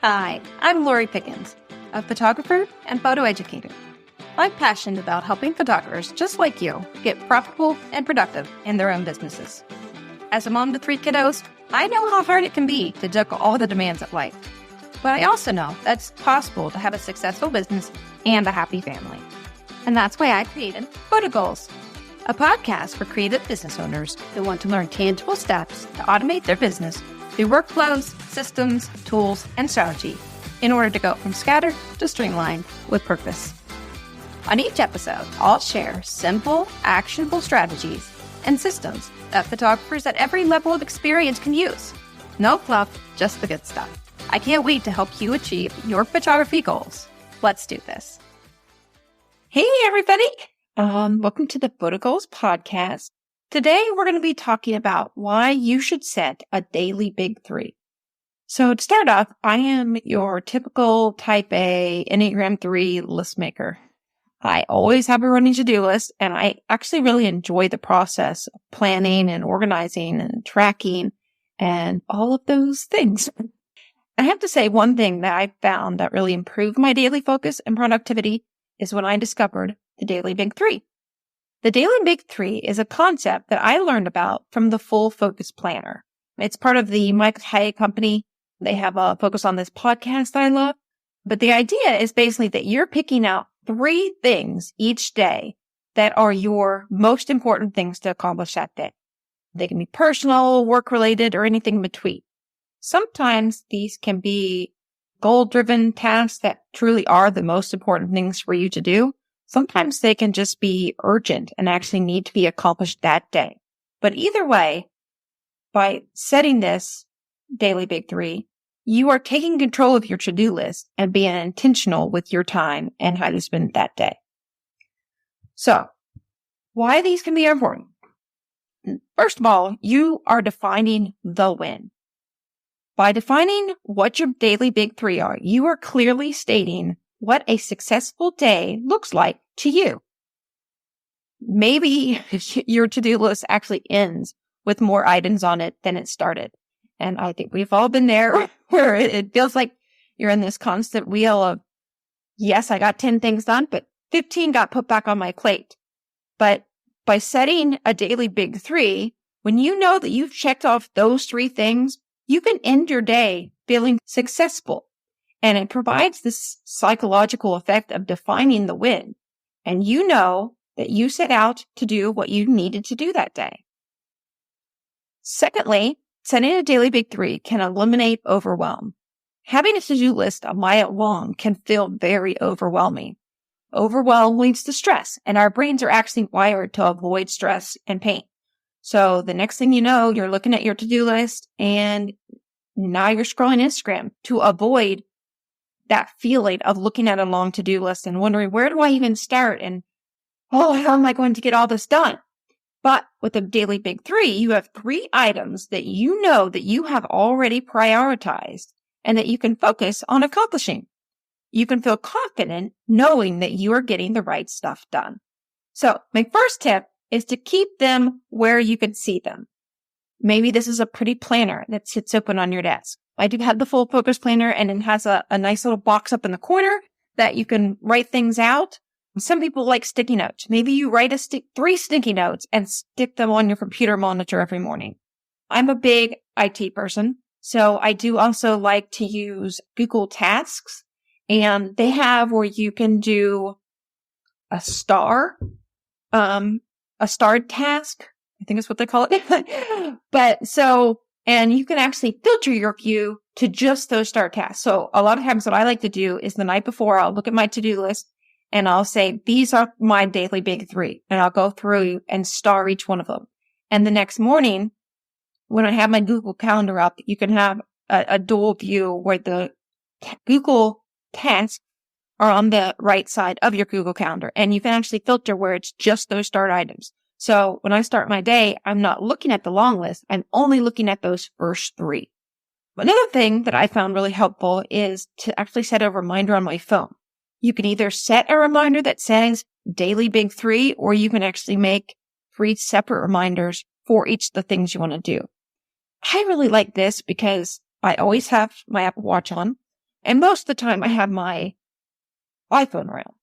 Hi, I'm Lori Pickens, a photographer and photo educator. I'm passionate about helping photographers just like you get profitable and productive in their own businesses. As a mom to 3 kiddos, I know how hard it can be to juggle all the demands of life. But I also know that it's possible to have a successful business and a happy family. And that's why I created Photo Goals, a podcast for creative business owners who want to learn tangible steps to automate their business through workflows, systems, tools, and strategy in order to go from scattered to streamlined with purpose. On each episode, I'll share simple, actionable strategies and systems that photographers at every level of experience can use. No fluff, just the good stuff. I can't wait to help you achieve your photography goals. Let's do this. Hey, everybody. Welcome to the Photo Goals podcast. Today, we're going to be talking about why you should set a daily big 3. So to start off, I am your typical type A Enneagram 3 list maker. I always have a running to-do list, and I actually really enjoy the process of planning and organizing and tracking and all of those things. I have to say one thing that I found that really improved my daily focus and productivity is when I discovered the Daily Big 3. The Daily Big 3 is a concept that I learned about from the Full Focus Planner. It's part of the Michael Hyatt Company. They have a focus on this podcast that I love. But the idea is basically that you're picking out 3 things each day that are your most important things to accomplish that day. They can be personal, work-related, or anything in between. Sometimes these can be goal-driven tasks that truly are the most important things for you to do. Sometimes they can just be urgent and actually need to be accomplished that day. But either way, by setting this Daily Big 3, you are taking control of your to-do list and being intentional with your time and how you spend that day. So, why these can be important? First of all, you are defining the win. By defining what your daily big 3 are, you are clearly stating what a successful day looks like to you. Maybe your to-do list actually ends with more items on it than it started. And I think we've all been there where it feels like you're in this constant wheel of, yes, I got 10 things done, but 15 got put back on my plate. But by setting a daily big 3, when you know that you've checked off those 3 things, you can end your day feeling successful. And it provides this psychological effect of defining the win. And you know that you set out to do what you needed to do that day. Secondly, setting a daily big 3 can eliminate overwhelm. Having a to-do list a mile long can feel very overwhelming. Overwhelm leads to stress, and our brains are actually wired to avoid stress and pain. So the next thing you know, you're looking at your to-do list, and now you're scrolling Instagram to avoid that feeling of looking at a long to-do list and wondering, where do I even start? And, how am I going to get all this done? But with a daily big 3, you have 3 items that you know that you have already prioritized and that you can focus on accomplishing. You can feel confident knowing that you are getting the right stuff done. So my first tip is to keep them where you can see them. Maybe this is a pretty planner that sits open on your desk. I do have the Full Focus Planner, and it has a nice little box up in the corner that you can write things out. Some people like sticky notes. Maybe you write 3 sticky notes and stick them on your computer monitor every morning. I'm a big IT person, so I do also like to use Google Tasks, and they have where you can do a starred task. I think is what they call it. And you can actually filter your queue to just those start tasks. So a lot of times what I like to do is the night before, I'll look at my to-do list and I'll say, these are my daily big 3. And I'll go through and star each one of them. And the next morning, when I have my Google Calendar up, you can have a dual view where the Google tasks are on the right side of your Google Calendar. And you can actually filter where it's just those start items. So when I start my day, I'm not looking at the long list. I'm only looking at those first 3. Another thing that I found really helpful is to actually set a reminder on my phone. You can either set a reminder that says daily big 3, or you can actually make 3 separate reminders for each of the things you want to do. I really like this because I always have my Apple Watch on. And most of the time I have my iPhone around.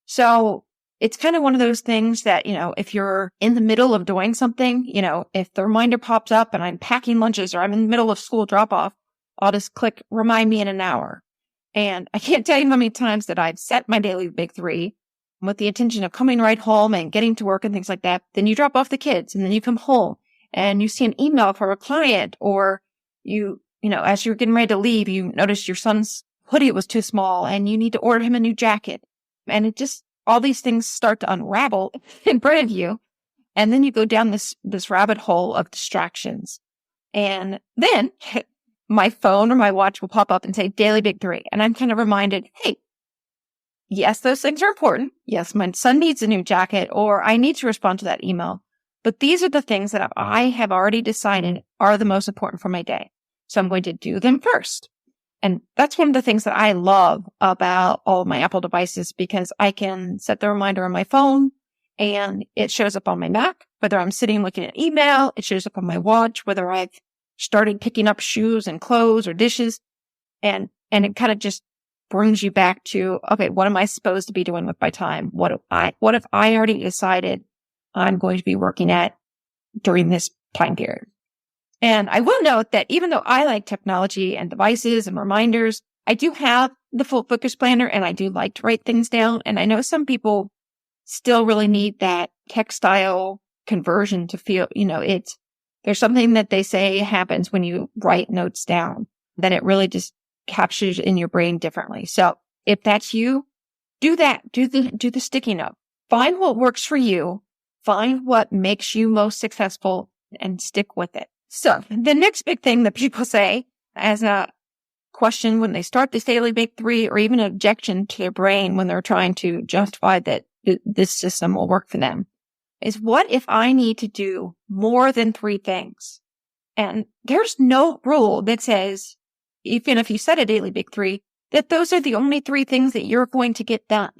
So it's kind of one of those things that, if you're in the middle of doing something, if the reminder pops up and I'm packing lunches or I'm in the middle of school drop off, I'll just click remind me in an hour. And I can't tell you how many times that I've set my daily big three with the intention of coming right home and getting to work and things like that. Then you drop off the kids and then you come home and you see an email from a client, or as you're getting ready to leave, you notice your son's hoodie was too small and you need to order him a new jacket. And all these things start to unravel in front of you. And then you go down this rabbit hole of distractions. And then my phone or my watch will pop up and say daily big three. And I'm kind of reminded, hey, yes, those things are important. Yes, my son needs a new jacket, or I need to respond to that email. But these are the things that I have already decided are the most important for my day. So I'm going to do them first. And that's one of the things that I love about all of my Apple devices, because I can set the reminder on my phone and it shows up on my Mac, whether I'm sitting looking at email, it shows up on my watch, whether I've started picking up shoes and clothes or dishes. And it kind of just brings you back to, okay, what am I supposed to be doing with my time? What if I already decided I'm going to be working at during this time period? And I will note that even though I like technology and devices and reminders, I do have the full focus planner and I do like to write things down. And I know some people still really need that textile conversion to feel, there's something that they say happens when you write notes down, that it really just captures in your brain differently. So if that's you, do that. Do the sticky note. Find what works for you. Find what makes you most successful and stick with it. So the next big thing that people say as a question when they start this daily big three, or even an objection to their brain when they're trying to justify that this system will work for them, is what if I need to do more than three things? And there's no rule that says, even if you set a daily big three, that those are the only three things that you're going to get done.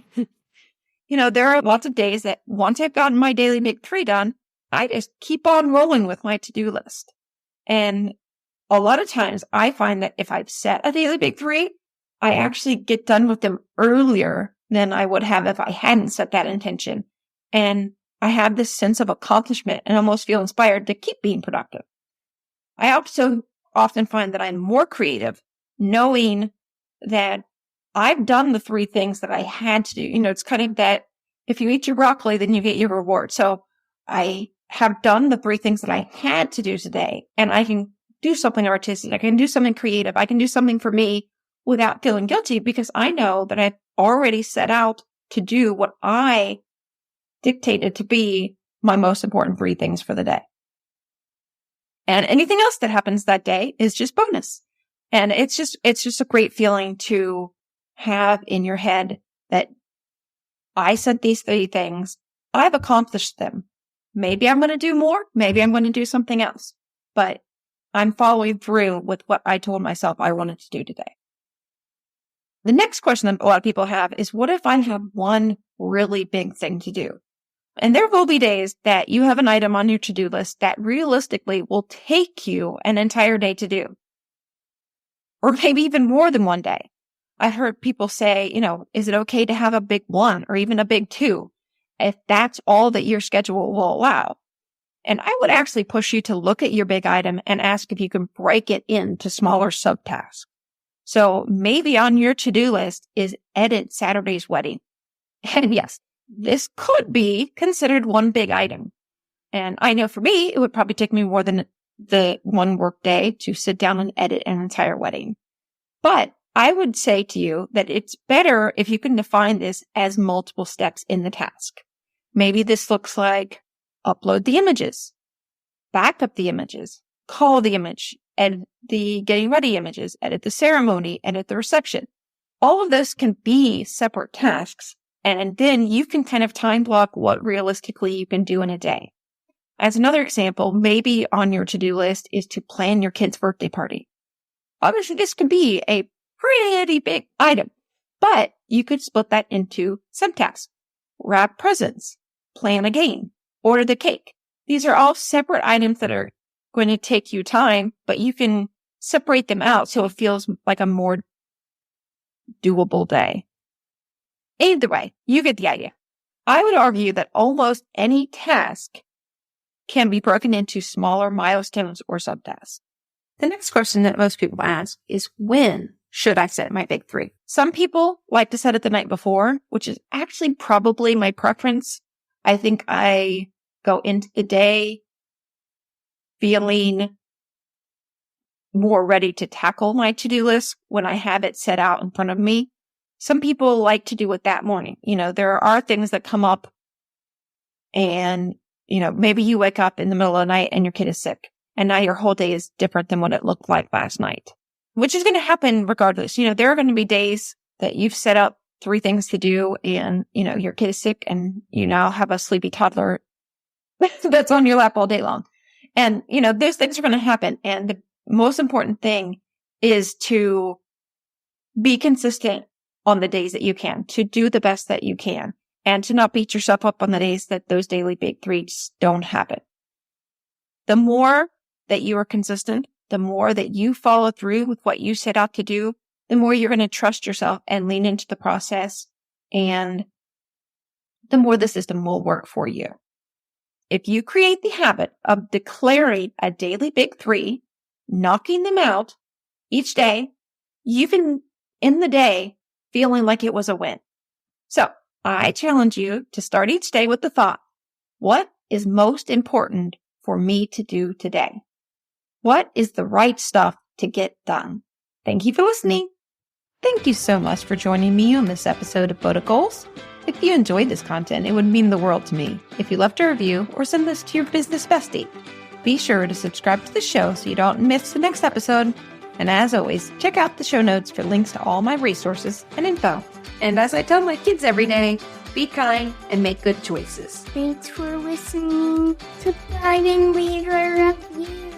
There are lots of days that once I've gotten my daily big three done, I just keep on rolling with my to-do list. And a lot of times I find that if I've set a daily big three, I actually get done with them earlier than I would have if I hadn't set that intention. And I have this sense of accomplishment and almost feel inspired to keep being productive. I also often find that I'm more creative knowing that I've done the three things that I had to do. It's kind of that if you eat your broccoli, then you get your reward. So I have done the three things that I had to do today, and I can do something artistic. I can do something creative. I can do something for me without feeling guilty, because I know that I've already set out to do what I dictated to be my most important three things for the day. And anything else that happens that day is just bonus. And it's just a great feeling to have in your head that I said these three things. I've accomplished them. Maybe I'm going to do more. Maybe I'm going to do something else, but I'm following through with what I told myself I wanted to do today. The next question that a lot of people have is, what if I have one really big thing to do? And there will be days that you have an item on your to-do list that realistically will take you an entire day to do, or maybe even more than one day. I've heard people say, is it okay to have a big one or even a big two if that's all that your schedule will allow? And I would actually push you to look at your big item and ask if you can break it into smaller subtasks. So maybe on your to-do list is edit Saturday's wedding. And yes, this could be considered one big item. And I know for me, it would probably take me more than the one work day to sit down and edit an entire wedding. But I would say to you that it's better if you can define this as multiple steps in the task. Maybe this looks like upload the images, back up the images, call the image, edit the getting ready images, edit the ceremony, edit the reception. All of this can be separate tasks. And then you can kind of time block what realistically you can do in a day. As another example, maybe on your to-do list is to plan your kid's birthday party. Obviously, this could be a pretty big item, but you could split that into subtasks. Wrap presents, plan a game, order the cake. These are all separate items that are going to take you time, but you can separate them out so it feels like a more doable day. Either way, you get the idea. I would argue that almost any task can be broken into smaller milestones or subtasks. The next question that most people ask is, when should I set my big 3? Some people like to set it the night before, which is actually probably my preference. I think I go into the day feeling more ready to tackle my to-do list when I have it set out in front of me. Some people like to do it that morning. There are things that come up and, maybe you wake up in the middle of the night and your kid is sick and now your whole day is different than what it looked like last night, which is going to happen regardless. There are going to be days that you've set up 3 things to do and, your kid is sick and you now have a sleepy toddler that's on your lap all day long. And, those things are going to happen. And the most important thing is to be consistent on the days that you can, to do the best that you can, and to not beat yourself up on the days that those daily big 3s don't happen. The more that you are consistent, the more that you follow through with what you set out to do, the more you're going to trust yourself and lean into the process, and the more the system will work for you. If you create the habit of declaring a daily big 3, knocking them out each day, you can end the day feeling like it was a win. So I challenge you to start each day with the thought, what is most important for me to do today? What is the right stuff to get done? Thank you for listening. Thank you so much for joining me on this episode of Boda Goals. If you enjoyed this content, it would mean the world to me if you left a review or send this to your business bestie. Be sure to subscribe to the show so you don't miss the next episode. And as always, check out the show notes for links to all my resources and info. And as I tell my kids every day, be kind and make good choices. Thanks for listening to Guiding Leader Review.